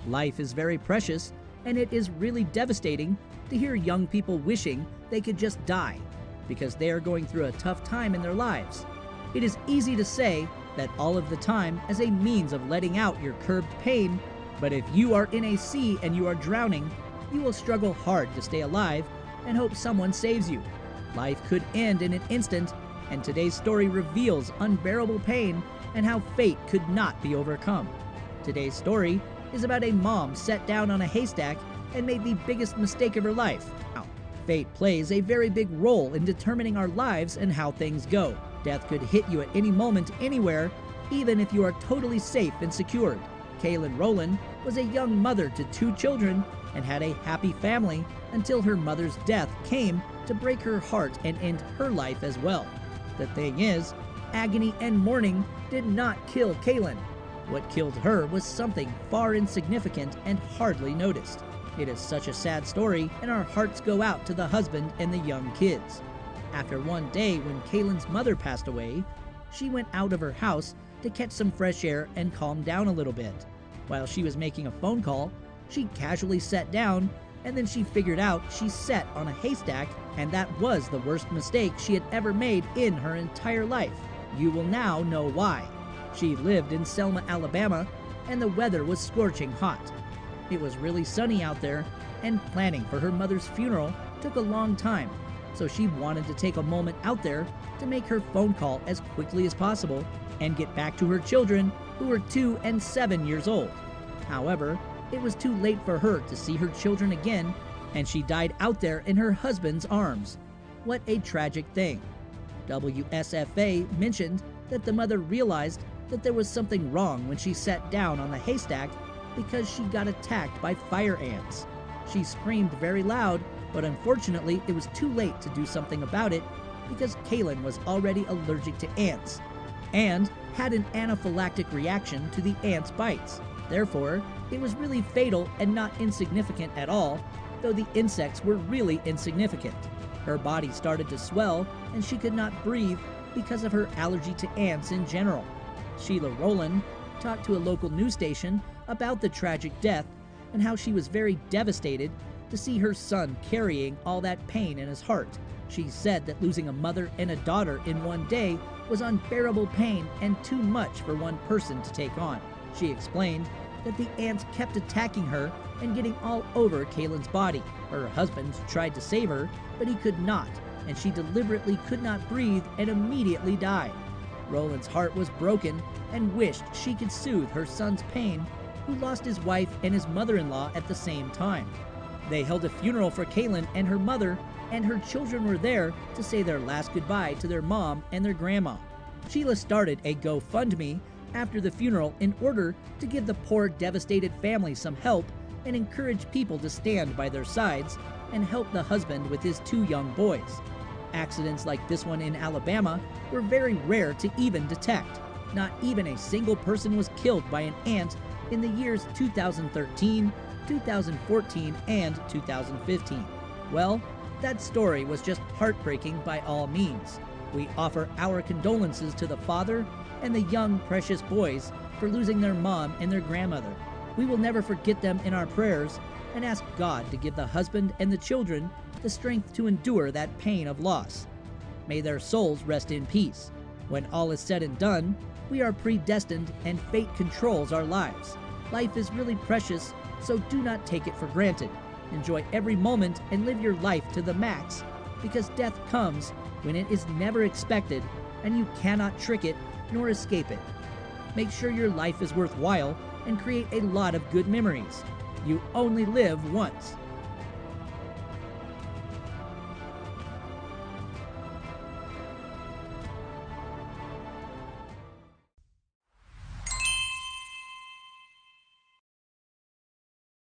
Life is very precious, and it is really devastating to hear young people wishing they could just die because they are going through a tough time in their lives. It is easy to say that all of the time as a means of letting out your curbed pain, but if you are in a sea and you are drowning, you will struggle hard to stay alive and hope someone saves you. Life could end in an instant, and today's story reveals unbearable pain and how fate could not be overcome. Today's story is about a mom set down on a haystack and made the biggest mistake of her life. Now, fate plays a very big role in determining our lives and how things go. Death could hit you at any moment, anywhere, even if you are totally safe and secured. Kaylin Rowland was a young mother to 2 children and had a happy family until her mother's death came to break her heart and end her life as well. The thing is, agony and mourning did not kill Kaylin. What killed her was something far insignificant and hardly noticed. It is such a sad story, and our hearts go out to the husband and the young kids. After one day when Kaylin's mother passed away, she went out of her house to catch some fresh air and calm down a little bit. While she was making a phone call, she casually sat down, and then she figured out she sat on a haystack, and that was the worst mistake she had ever made in her entire life. You will now know why. She lived in Selma, Alabama, and the weather was scorching hot. It was really sunny out there, and planning for her mother's funeral took a long time, so she wanted to take a moment out there to make her phone call as quickly as possible and get back to her children, who were 2 and 7 years old. However, it was too late for her to see her children again, and she died out there in her husband's arms. What a tragic thing. WSFA mentioned that the mother realized that there was something wrong when she sat down on the haystack because she got attacked by fire ants. She screamed very loud, but unfortunately it was too late to do something about it because Kaylin was already allergic to ants and had an anaphylactic reaction to the ants' bites. Therefore, it was really fatal and not insignificant at all, though the insects were really insignificant. Her body started to swell and she could not breathe because of her allergy to ants in general. Sheila Rowland talked to a local news station about the tragic death and how she was very devastated to see her son carrying all that pain in his heart. She said that losing a mother and a daughter in one day was unbearable pain and too much for one person to take on. She explained that the ants kept attacking her and getting all over Kaylin's body. Her husband tried to save her, but he could not, and she deliberately could not breathe and immediately died. Rowland's heart was broken and wished she could soothe her son's pain, who lost his wife and his mother-in-law at the same time. They held a funeral for Kaylin and her mother, and her children were there to say their last goodbye to their mom and their grandma. Sheila started a GoFundMe after the funeral in order to give the poor, devastated family some help and encourage people to stand by their sides and help the husband with his 2 young boys. Accidents like this one in Alabama were very rare to even detect. Not even a single person was killed by an ant in the years 2013, 2014, and 2015. Well, that story was just heartbreaking by all means. We offer our condolences to the father and the young, precious boys for losing their mom and their grandmother. We will never forget them in our prayers and ask God to give the husband and the children the strength to endure that pain of loss. May their souls rest in peace. When all is said and done, we are predestined and fate controls our lives. Life is really precious, so do not take it for granted. Enjoy every moment and live your life to the max, because death comes when it is never expected and you cannot trick it nor escape it. Make sure your life is worthwhile and create a lot of good memories. You only live once.